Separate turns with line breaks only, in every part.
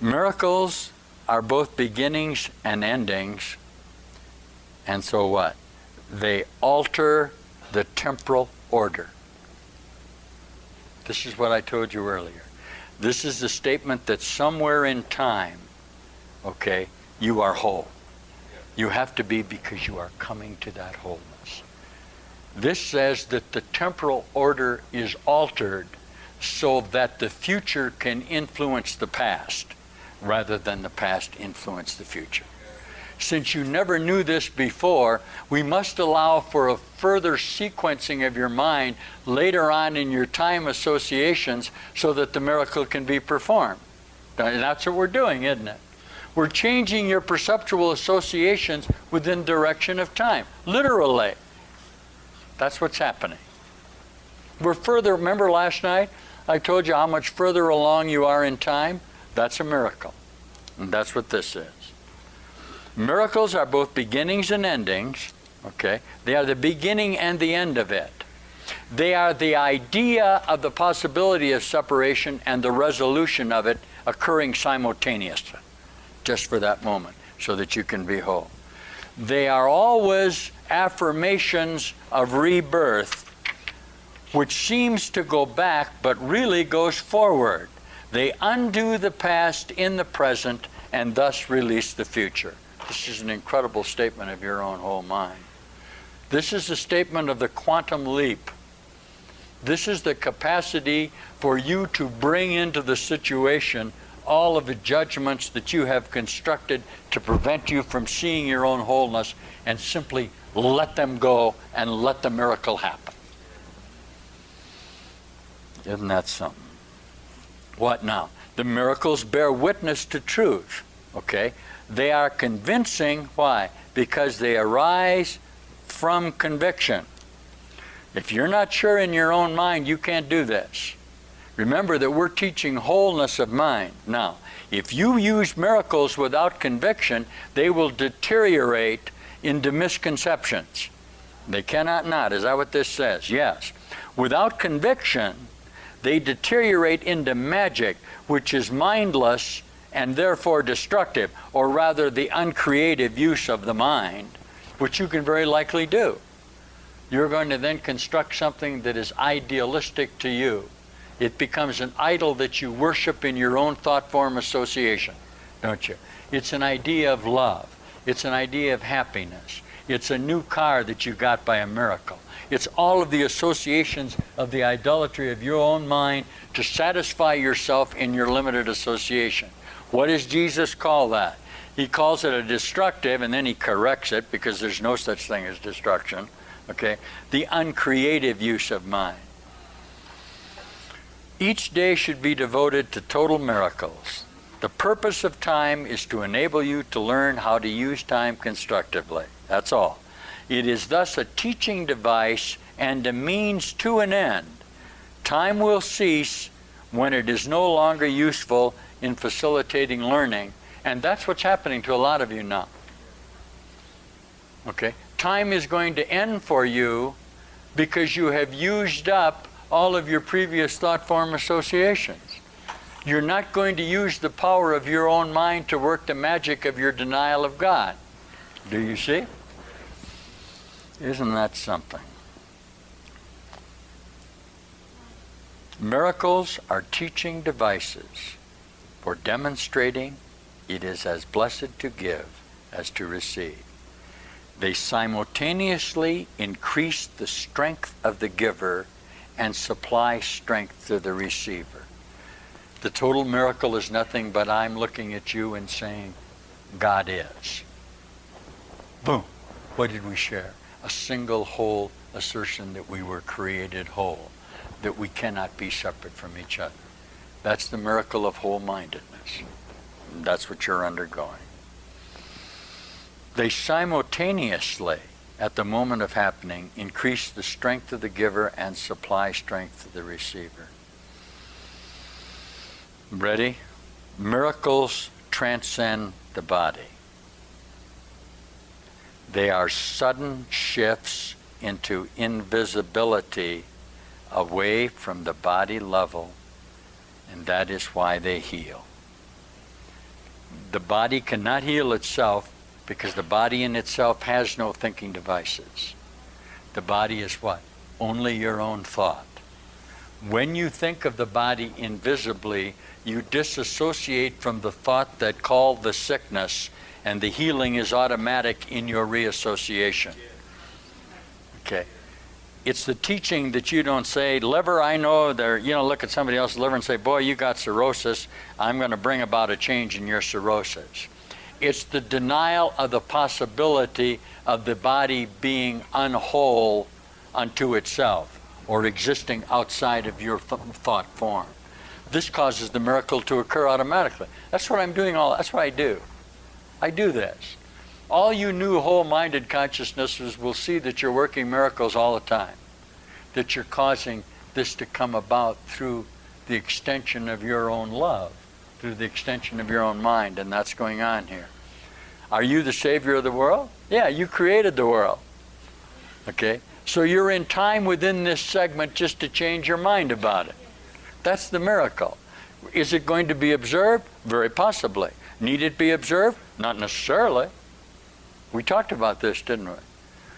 Miracles are both beginnings and endings. And so what? They alter the temporal order. This is what I told you earlier. This is the statement that somewhere in time, okay, you are whole. You have to be, because you are coming to that wholeness. This says that the temporal order is altered so that the future can influence the past rather than the past influence the future. Since you never knew this before, we must allow for a further sequencing of your mind later on in your time associations so that the miracle can be performed. And that's what we're doing, isn't it? We're changing your perceptual associations within direction of time, literally. That's what's happening. We're further, remember last night, I told you how much further along you are in time? That's a miracle. And that's what this is. Miracles are both beginnings and endings, okay? They are the beginning and the end of it. They are the idea of the possibility of separation and the resolution of it occurring simultaneously, just for that moment, so that you can be whole. They are always affirmations of rebirth, which seems to go back but really goes forward. They undo the past in the present and thus release the future. This is an incredible statement of your own whole mind. This is a statement of the quantum leap. This is the capacity for you to bring into the situation all of the judgments that you have constructed to prevent you from seeing your own wholeness, and simply let them go and let the miracle happen. Isn't that something? What now? The miracles bear witness to truth, okay? They are convincing. Why? Because they arise from conviction. If you're not sure in your own mind, you can't do this. Remember that we're teaching wholeness of mind. Now, if you use miracles without conviction, they will deteriorate into misconceptions. They cannot not. Is that what this says? Yes. Without conviction, they deteriorate into magic, which is mindless and therefore destructive, or rather the uncreative use of the mind, which you can very likely do. You're going to then construct something that is idealistic to you. It becomes an idol that you worship in your own thought form association, don't you? It's an idea of love. It's an idea of happiness. It's a new car that you got by a miracle. It's all of the associations of the idolatry of your own mind to satisfy yourself in your limited association. What does Jesus call that? He calls it a destructive, and then he corrects it because there's no such thing as destruction, okay? The uncreative use of mind. Each day should be devoted to total miracles. The purpose of time is to enable you to learn how to use time constructively. That's all. It is thus a teaching device and a means to an end. Time will cease when it is no longer useful in facilitating learning, and that's what's happening to a lot of you now. Okay? Time is going to end for you because you have used up all of your previous thought form associations. You're not going to use the power of your own mind to work the magic of your denial of God. Do you see? Isn't that something? Miracles are teaching devices for demonstrating it is as blessed to give as to receive. They simultaneously increase the strength of the giver and supply strength to the receiver. The total miracle is nothing but I'm looking at you and saying, God is. Boom. What did we share? A single whole assertion that we were created whole, that we cannot be separate from each other. That's the miracle of whole-mindedness. That's what you're undergoing. They simultaneously, at the moment of happening, increase the strength of the giver and supply strength to the receiver. Ready? Miracles transcend the body. They are sudden shifts into invisibility away from the body level, and that is why they heal. The body cannot heal itself because the body in itself has no thinking devices. The body is what? Only your own thought. When you think of the body invisibly, you disassociate from the thought that called the sickness, and the healing is automatic in your reassociation. Okay. It's the teaching that you don't say, liver, I know there, look at somebody else's liver and say, boy, you got cirrhosis. I'm going to bring about a change in your cirrhosis. It's the denial of the possibility of the body being unwhole unto itself or existing outside of your thought form. This causes the miracle to occur automatically. That's what I'm doing. That's what I do. I do this. All you new whole-minded consciousnesses will see that you're working miracles all the time, that you're causing this to come about through the extension of your own love, through the extension of your own mind, and that's going on here. Are you the Savior of the world? Yeah, you created the world. Okay? So you're in time within this segment just to change your mind about it. That's the miracle. Is it going to be observed? Very possibly. Need it be observed? Not necessarily. We talked about this, didn't we?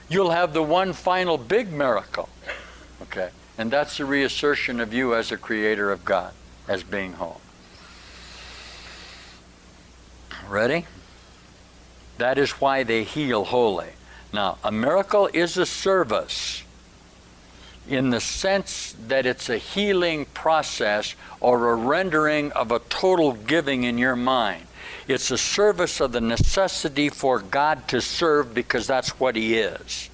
You'll have the one final big miracle. Okay? And that's the reassertion of you as a creator of God, as being whole. Ready? That is why they heal wholly. Now, a miracle is a service in the sense that it's a healing process or a rendering of a total giving in your mind. It's a service of the necessity for God to serve because that's what He is.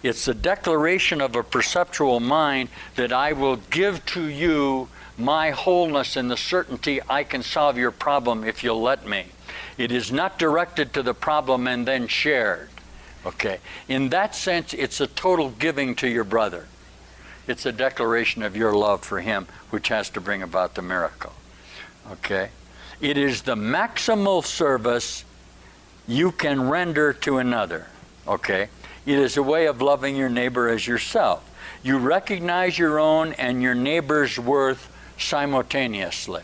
It's a declaration of a perceptual mind that I will give to you my wholeness and the certainty I can solve your problem if you'll let me. It is not directed to the problem and then shared. Okay. In that sense, it's a total giving to your brother. It's a declaration of your love for him, which has to bring about the miracle. Okay. It is the maximal service you can render to another. Okay. It is a way of loving your neighbor as yourself. You recognize your own and your neighbor's worth simultaneously.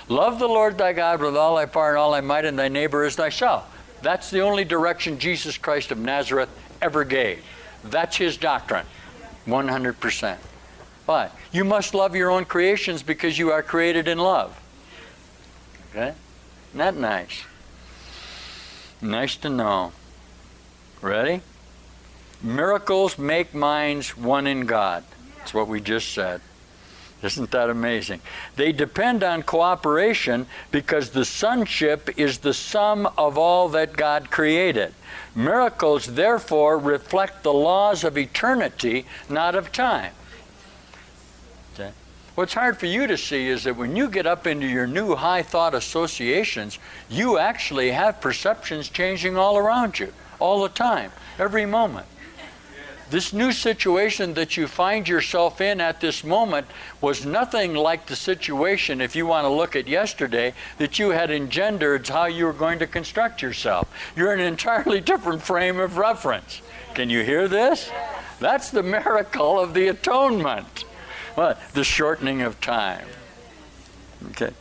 Love the Lord thy God with all thy power and all thy might, and thy neighbor as thyself. That's the only direction Jesus Christ of Nazareth ever gave. That's His doctrine, 100%. But you must love your own creations because you are created in love. Okay? Isn't that nice? Nice to know. Ready? Miracles make minds one in God. That's what we just said. Isn't that amazing? They depend on cooperation because the sonship is the sum of all that God created. Miracles, therefore, reflect the laws of eternity, not of time. Okay? What's hard for you to see is that when you get up into your new high thought associations, you actually have perceptions changing all around you, all the time, every moment. This new situation that you find yourself in at this moment was nothing like the situation, if you want to look at yesterday, that you had engendered how you were going to construct yourself. You're in an entirely different frame of reference. Can you hear this? That's the miracle of the atonement. Well, the shortening of time. Okay.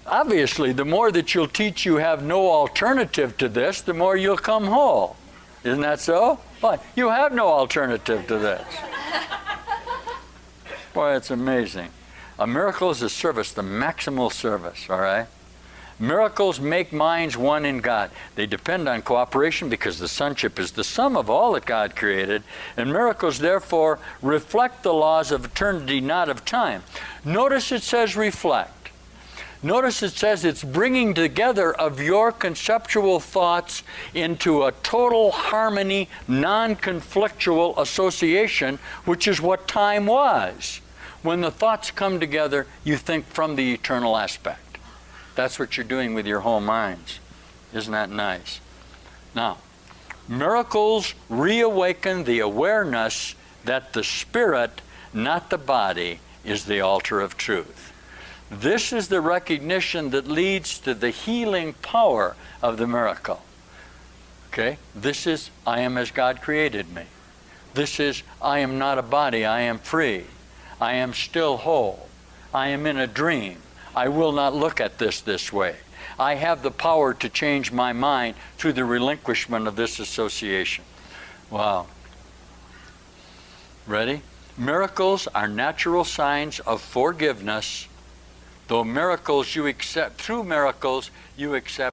Obviously, the more that you'll teach you have no alternative to this, the more you'll come whole. Isn't that so? But you have no alternative to this. Boy, it's amazing. A miracle is a service, the maximal service, all right? Miracles make minds one in God. They depend on cooperation because the sonship is the sum of all that God created, and miracles, therefore, reflect the laws of eternity, not of time. Notice it says reflect. Notice it says it's bringing together of your conceptual thoughts into a total harmony, non-conflictual association, which is what time was. When the thoughts come together, you think from the eternal aspect. That's what you're doing with your whole minds. Isn't that nice? Now, miracles reawaken the awareness that the spirit, not the body, is the altar of truth. This is the recognition that leads to the healing power of the miracle. Okay? This is, I am as God created me. This is, I am not a body, I am free. I am still whole. I am in a dream. I will not look at this way. I have the power to change my mind through the relinquishment of this association. Wow. Ready? Miracles are natural signs of forgiveness. Though miracles you accept, through miracles you accept